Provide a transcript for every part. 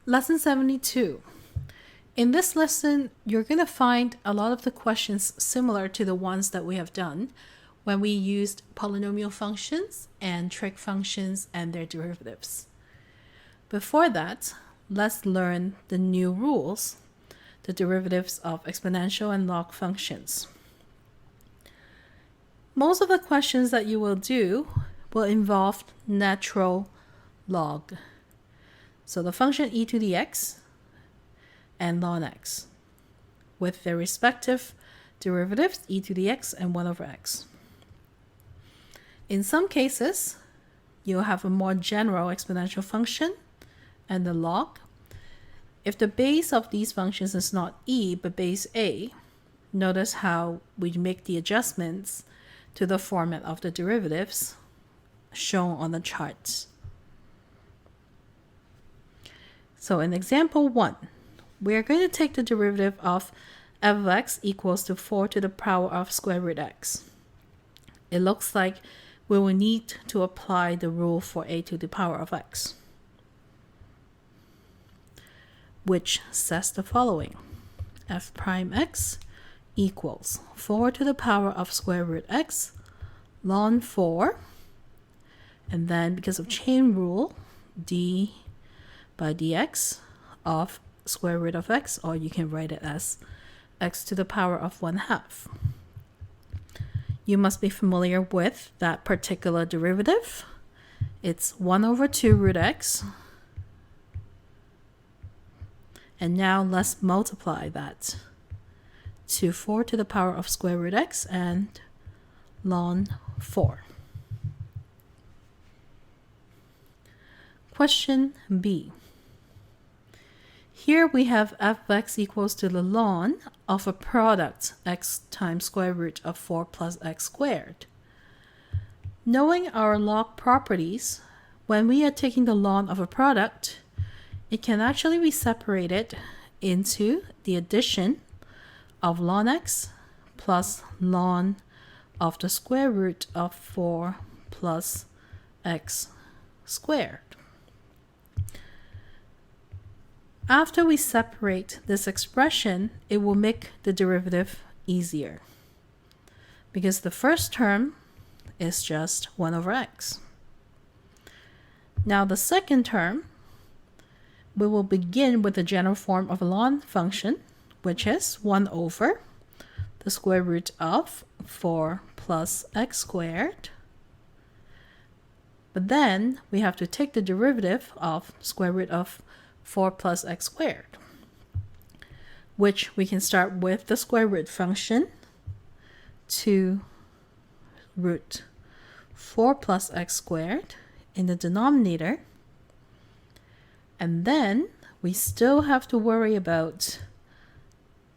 Lesson 72. In this lesson, you're going to find a lot of the questions similar to the ones that we have done when we used polynomial functions and trig functions and their derivatives. Before that, let's learn the new rules, the derivatives of exponential and log functions. Most of the questions that you will do will involve natural log. So the function e to the x and ln x with their respective derivatives e to the x and 1 over x. In some cases, you'll have a more general exponential function and the log. If the base of these functions is not e but base a, notice how we make the adjustments to the format of the derivatives shown on the chart. So in example 1, we are going to take the derivative of f of x equals to 4 to the power of square root x. It looks like we will need to apply the rule for a to the power of x, which says the following: f prime x equals 4 to the power of square root x ln 4, and then because of chain rule, d by dx of square root of x, or you can write it as x to the power of 1/2. You must be familiar with that particular derivative. It's 1 over 2 root x. And now let's multiply that to 4 to the power of square root x and ln 4. Question B. Here we have f of x equals to the ln of a product x times square root of 4 plus x squared. Knowing our log properties, when we are taking the ln of a product, it can actually be separated into the addition of ln x plus ln of the square root of 4 plus x squared. After we separate this expression, it will make the derivative easier, because the first term is just 1 over x. Now the second term, we will begin with the general form of a ln function, which is 1 over the square root of 4 plus x squared. But then we have to take the derivative of square root of 4 plus x squared, which we can start with the square root function to root 4 plus x squared in the denominator. And then we still have to worry about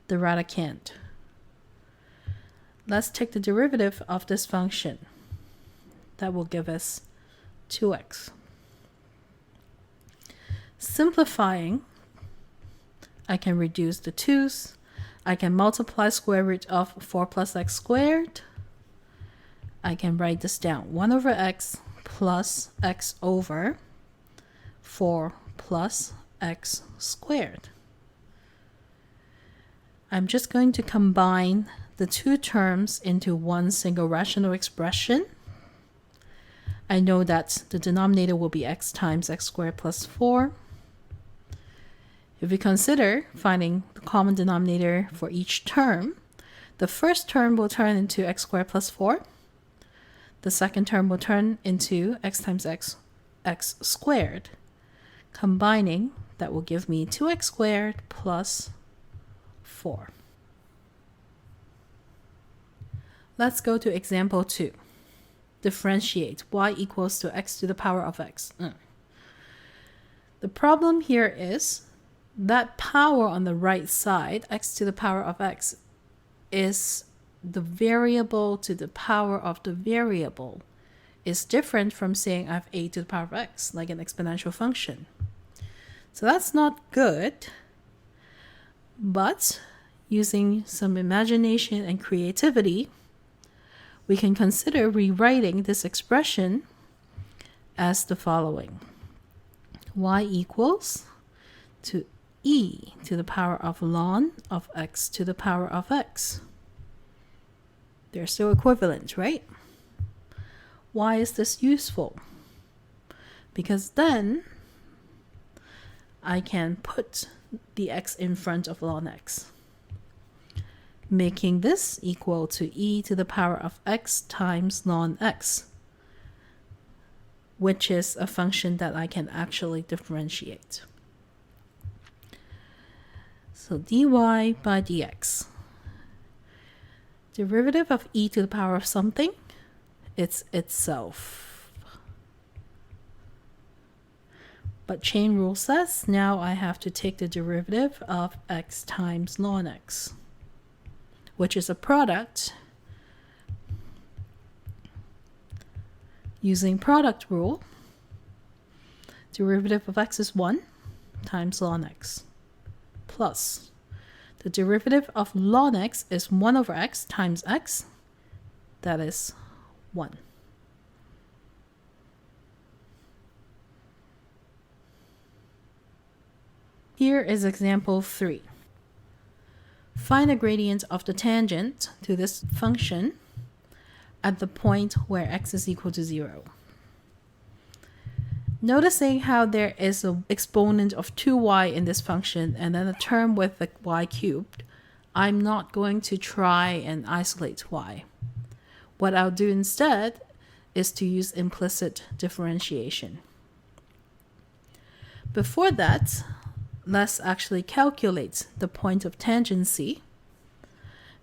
the radicand. Let's take the derivative of this function. That will give us 2x. Simplifying, I can reduce the 2's. I can multiply square root of 4 plus x squared. I can write this down. 1 over x plus x over 4 plus x squared. I'm just going to combine the two terms into one single rational expression. I know that the denominator will be x times x squared plus 4. If we consider finding the common denominator for each term, the first term will turn into x squared plus 4. The second term will turn into x times x squared. Combining, that will give me 2x squared plus 4. Let's go to example 2. Differentiate y equals to x to the power of x. The problem here is that power on the right side, x to the power of x, is the variable to the power of the variable. It's different from saying I have a to the power of x, like an exponential function. So that's not good, but using some imagination and creativity, we can consider rewriting this expression as the following. Y equals to e to the power of ln of x to the power of x. They're still equivalent, right? Why is this useful? Because then I can put the x in front of ln x, making this equal to e to the power of x times ln x, which is a function that I can actually differentiate. So dy by dx. Derivative of e to the power of something, it's itself. But chain rule says now I have to take the derivative of x times ln x, which is a product. Using product rule, derivative of x is 1 times ln x, plus the derivative of ln x is 1 over x times x, that is 1. Here is example 3. Find the gradient of the tangent to this function at the point where x is equal to 0. Noticing how there is an exponent of 2y in this function and then a term with the y cubed, I'm not going to try and isolate y. What I'll do instead is to use implicit differentiation. Before that, let's actually calculate the point of tangency,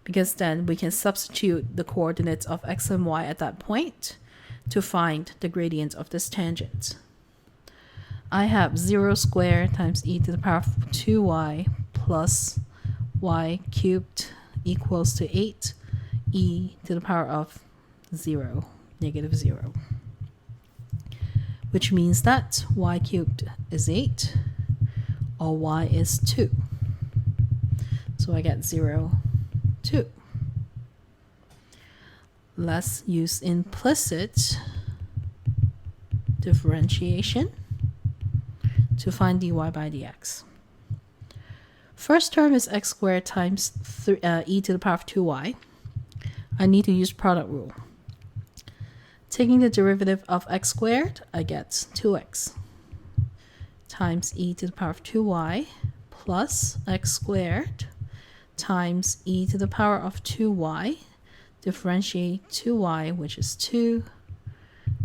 because then we can substitute the coordinates of x and y at that point to find the gradient of this tangent. I have 0 squared times e to the power of 2y plus y cubed equals to 8 e to the power of 0, negative 0. Which means that y cubed is 8, or y is 2. So I get 0, 2. Let's use implicit differentiation to find dy by dx. First term is x squared times e to the power of 2y. I need to use product rule. Taking the derivative of x squared, I get 2x times e to the power of 2y plus x squared times e to the power of 2y, differentiate 2y, which is 2,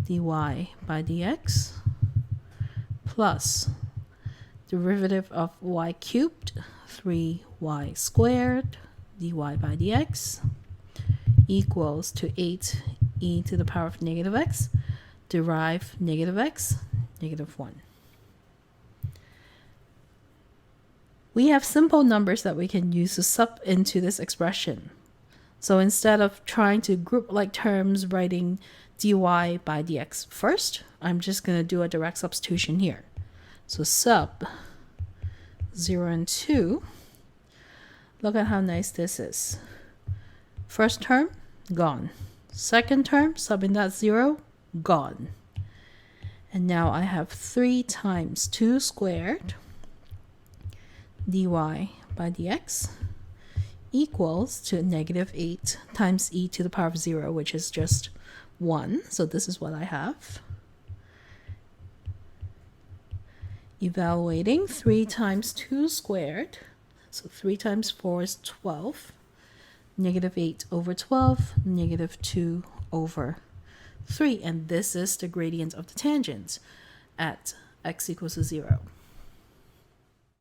dy by dx, plus derivative of y cubed, 3y squared, dy by dx, equals to 8 e to the power of negative x, derive negative x, negative 1. We have simple numbers that we can use to sub into this expression. So instead of trying to group like terms writing dy by dx first, I'm just going to do a direct substitution here. So sub 0 and 2. Look at how nice this is. First term, gone. Second term, sub in that 0, gone. And now I have 3 times 2 squared dy by dx equals to negative 8 times e to the power of 0, which is just 1. So this is what I have. Evaluating 3 times 2 squared, so 3 times 4 is 12. Negative 8 over 12, negative 2 over 3. And this is the gradient of the tangent at x equals to 0.